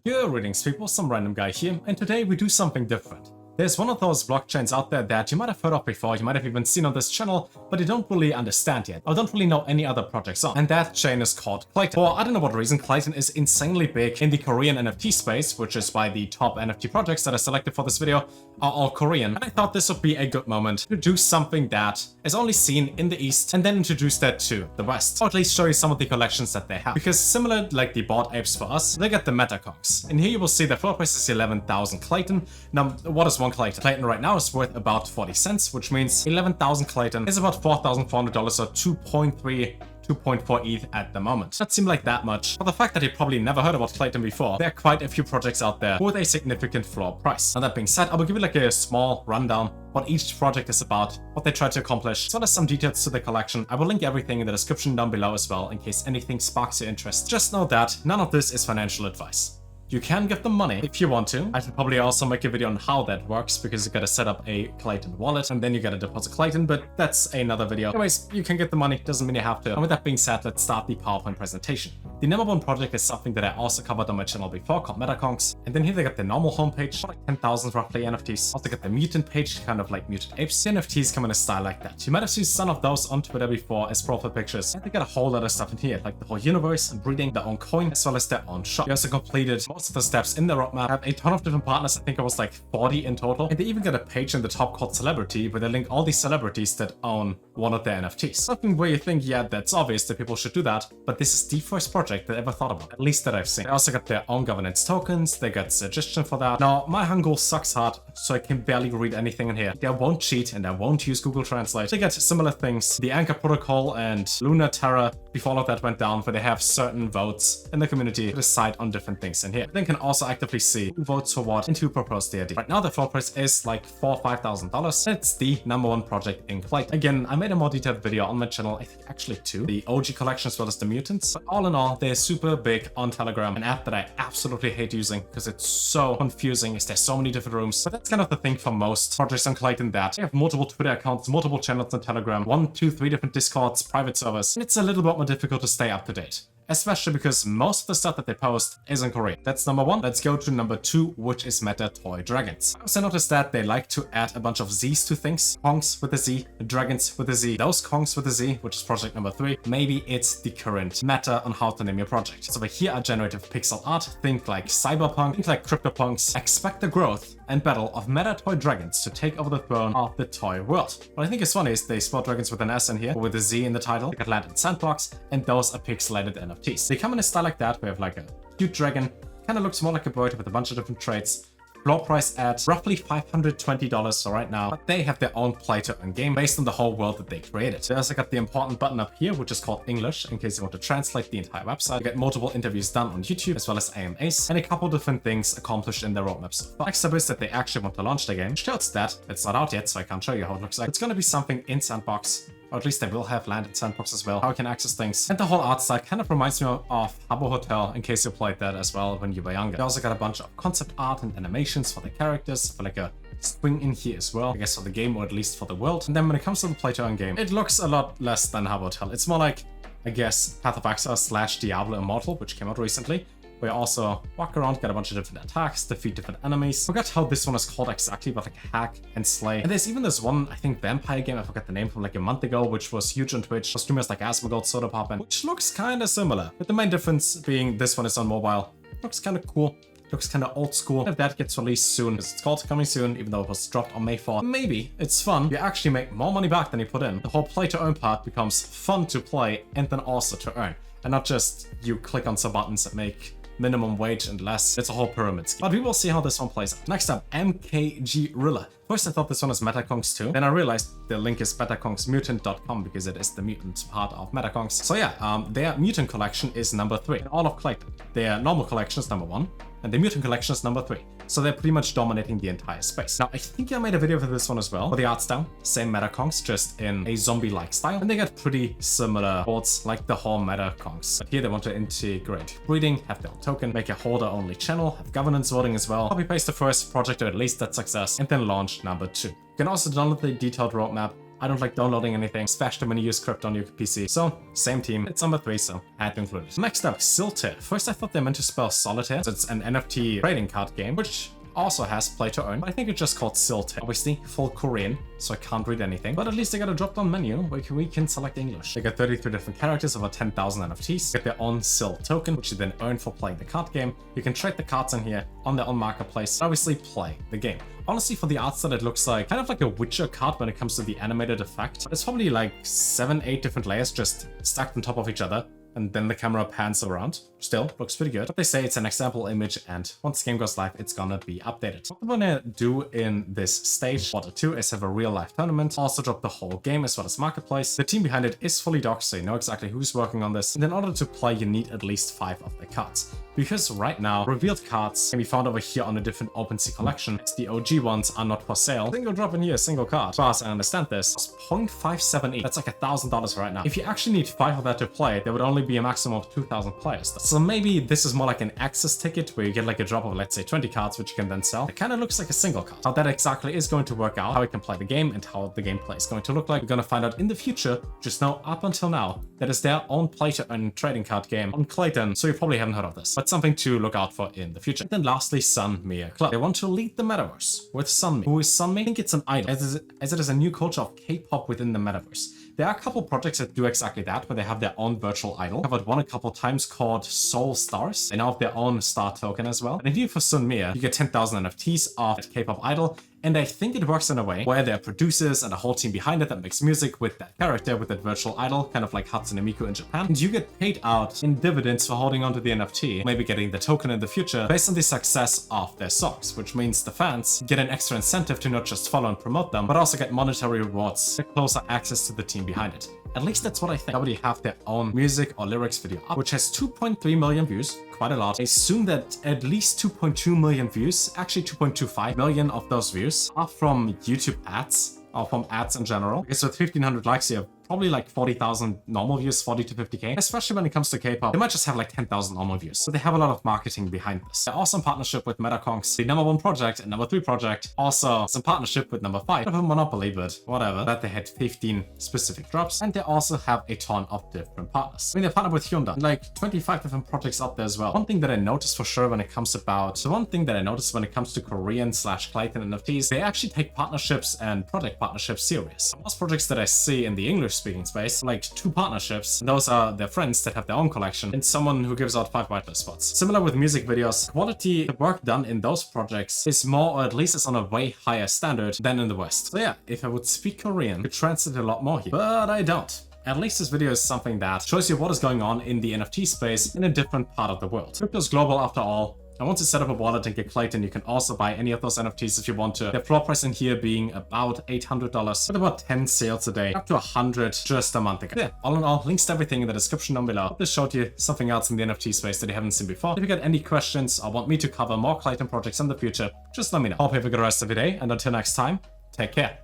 Good greetings people, some random guy here, and today we do something different. There's one of those blockchains out there that you might have heard of before, you might have even seen on this channel, but you don't really understand yet, or don't really know any other projects on. And that chain is called Klaytn. For I don't know what reason, Klaytn is insanely big in the Korean NFT space, which is why the top NFT projects that I selected for this video are all Korean. And I thought this would be a good moment to do something that is only seen in the East, and then introduce that to the West. Or at least show you some of the collections that they have. Because similar like the Bored Apes for us, they get the meta conks. And here you will see the floor price is 11,000 Klaytn. Now, what is one Klaytn? Klaytn right now is worth about 40 cents, which means 11,000 Klaytn is about $4,400 or 2.4 ETH at the moment. That seemed like that much, but the fact that you probably never heard about Klaytn before, there are quite a few projects out there with a significant floor price. Now that being said, I will give you like a small rundown what each project is about, what they try to accomplish, as well as some details to the collection. I will link everything in the description down below as well, in case anything sparks your interest. Just know that none of this is financial advice. You can give them money if you want to. I should probably also make a video on how that works, because you gotta set up a Klaytn wallet and then you gotta deposit Klaytn, but that's another video. Anyways, you can get the money, doesn't mean you have to. And with that being said, let's start the PowerPoint presentation. The number one project is something that I also covered on my channel before, called MetaConks. And then here they got the normal homepage, like 10,000 roughly NFTs. Also got the mutant page, kind of like mutant apes. The NFTs come in a style like that. You might have seen some of those on Twitter before as profile pictures. And they got a whole lot of stuff in here, like the whole universe and breeding, their own coin, as well as their own shop. They also completed most of the steps in the roadmap, have a ton of different partners. I think it was like 40 in total. And they even got a page in the top called Celebrity, where they link all these celebrities that own one of their NFTs. Something where you think, yeah, that's obvious that people should do that, but this is the first project that I ever thought about, at least that I've seen. They also got their own governance tokens, they got suggestion for that. Now, my Hangul sucks hard, so I can barely read anything in here. They won't cheat and I won't use Google Translate. They got similar things, the Anchor Protocol and Lunar Terra, before all of that went down, where they have certain votes in the community to decide on different things in here. Then can also actively see who votes for what and who proposed the idea. Right now, the floor price is like $4,000 or $5,000. It's the number one project in Klaytn. Again, I made a more detailed video on my channel, I think actually two, the OG collection as well as the mutants. But all in all, they're super big on Telegram, an app that I absolutely hate using because it's so confusing. There's so many different rooms. But that's kind of the thing for most projects on Klaytn, that they have multiple Twitter accounts, multiple channels on Telegram, 1, 2, 3 different Discords, private servers. And it's a little bit more difficult to stay up to date, especially because most of the stuff that they post is in Korean. That's number one. Let's go to number two, which is Meta Toy Dragons. I also noticed that they like to add a bunch of Z's to things. Kongs with a Z, dragons with a Z. Those Kongs with a Z, which is project number 3. Maybe it's the current meta on how to name your project. So over here are generative pixel art. Think like cyberpunk, think like CryptoPunks. Expect the growth and battle of Meta Toy Dragons to take over the throne of the toy world. What I think is funny is they spell dragons with an S in here, with a Z in the title. They got land in sandbox, and those are pixelated NFTs. They come in a style like that. We have like a cute dragon, kind of looks more like a bird with a bunch of different traits. Floor price at roughly $520 right now, but they have their own play-to-earn game based on the whole world that they created. They also got the important button up here, which is called English, in case you want to translate the entire website. You get multiple interviews done on YouTube, as well as AMAs, and a couple different things accomplished in their roadmaps. The next step is that they actually want to launch the game, which tells that it's not out yet, so I can't show you how it looks like. It's going to be something in Sandbox, or at least they will have land in Sandbox as well, how you can access things. And the whole art style kind of reminds me of Habbo Hotel, in case you played that as well when you were younger. They also got a bunch of concept art and animations for the characters, for like a swing in here as well, I guess for the game, or at least for the world. And then when it comes to the play-to-earn game, it looks a lot less than Habbo Hotel. It's more like, I guess, Path of Exile / Diablo Immortal, which came out recently. We also walk around, get a bunch of different attacks, defeat different enemies. I forgot how this one is called exactly, but like hack and slay. And there's even this one, I think, vampire game, I forgot the name, from like a month ago, which was huge on Twitch. Streamers like Asmongold, Soda Poppin', which looks kind of similar. But the main difference being this one is on mobile. Looks kind of cool. Looks kind of old school. If that gets released soon, because it's called coming soon, even though it was dropped on May 4th, maybe it's fun. You actually make more money back than you put in. The whole play to earn part becomes fun to play and then also to earn. And not just you click on some buttons that make minimum wage and less. It's a whole pyramid scheme. But we will see how this one plays out. Next up, MKG Ruler. First I thought this one was MetaConks too. Then I realized the link is metaconksmutant.com because it is the mutant part of MetaConks. So yeah, their mutant collection is number 3 in all of Klaytn. Their normal collection is number 1. And the mutant collection is number 3. So they're pretty much dominating the entire space. Now, I think I made a video for this one as well. For the art style, same MetaConks, just in a zombie-like style. And they got pretty similar boards like the whole MetaConks. But here they want to integrate breeding, have their own token, make a holder-only channel, have governance voting as well, copy-paste the first project, or at least that success, and then launch number 2. You can also download the detailed roadmap I don't like downloading anything, especially when you use crypto on your PC. So, same team. It's number 3, so I had to include it. Next up, Silt. First, I thought they meant to spell solitaire. So it's an NFT trading card game, which also has play to earn, but I think it's just called Silt. Obviously, full Korean, so I can't read anything. But at least they got a drop-down menu where we can select English. They got 33 different characters, over 10,000 NFTs. They get their own Silt token, which you then earn for playing the card game. You can trade the cards in here on their own marketplace. Obviously, play the game. Honestly, for the art style, it looks like kind of like a Witcher card when it comes to the animated effect. There's probably like 7-8 different layers just stacked on top of each other, and then the camera pans around. Still, looks pretty good. But they say it's an example image, and once the game goes live, it's gonna be updated. What I'm gonna do in this stage, Quarter 2, is have a real-life tournament, also drop the whole game as well as marketplace. The team behind it is fully doxed, so you know exactly who's working on this. And in order to play, you need at least 5 of the cards. Because right now, revealed cards can be found over here on a different OpenSea collection. The OG ones are not for sale. Single drop in here, single card. As far as I understand this, it's 0.578. That's like $1,000 right now. If you actually need 5 of that to play, there would only be a maximum of 2,000 players. So maybe this is more like an access ticket where you get like a drop of, let's say, 20 cards, which you can then sell. It kind of looks like a single card. How that exactly is going to work out, how you can play the game, and how the gameplay is going to look like, we're going to find out in the future. Just know, up until now, that is their own play-to-earn trading card game on Klaytn, so you probably haven't heard of this. But something to look out for in the future. And then lastly, Sunmere Club. They want to lead the metaverse with Sunmere. Who is Sunmere? I think it's an idol, as it is a new culture of K-pop within the metaverse. There are a couple projects that do exactly that, where they have their own virtual idol. I've covered one a couple times called Soul Stars. They now have their own star token as well. And here for Sunmere, you get 10,000 NFTs of that K-pop idol. And I think it works in a way where there are producers and a whole team behind it that makes music with that character, with that virtual idol, kind of like Hatsune Miku in Japan. And you get paid out in dividends for holding onto the NFT, maybe getting the token in the future, based on the success of their songs, which means the fans get an extra incentive to not just follow and promote them, but also get monetary rewards, get closer access to the team behind it. At least that's what I think. They already have their own music or lyrics video up, which has 2.3 million views, quite a lot. I assume that at least 2.2 million views, actually 2.25 million of those views are from YouTube ads, or from ads in general. Because with 1,500 likes here, probably like 40,000 normal views, 40 to 50k. Especially when it comes to K-pop, they might just have like 10,000 normal views. So they have a lot of marketing behind this. They're also in partnership with Metaconks, the number 1 project and number 3 project. Also in partnership with number 5, of a monopoly, but whatever. That they had 15 specific drops, and they also have a ton of different partners. I mean, they're partnered with Hyundai, like 25 different projects out there as well. One thing that I noticed for sure when it comes to Korean/Klaytn NFTs, they actually take partnerships and project partnerships serious. Most projects that I see in the English-speaking space, like 2 partnerships, and those are their friends that have their own collection, and someone who gives out 5 whitelist spots. Similar with music videos, quality, the work done in those projects is more, or at least is on a way higher standard than in the West. So yeah, if I would speak Korean, I could translate a lot more here, but I don't. At least this video is something that shows you what is going on in the NFT space in a different part of the world. Crypto is global after all. And once you set up a wallet and get Klaytn, you can also buy any of those NFTs if you want to. The floor price in here being about $800, with about 10 sales a day, up to 100 just a month ago. Yeah, all in all, links to everything in the description down below. Hope this showed you something else in the NFT space that you haven't seen before. If you got any questions or want me to cover more Klaytn projects in the future, just let me know. Hope you have a good rest of your day, and until next time, take care.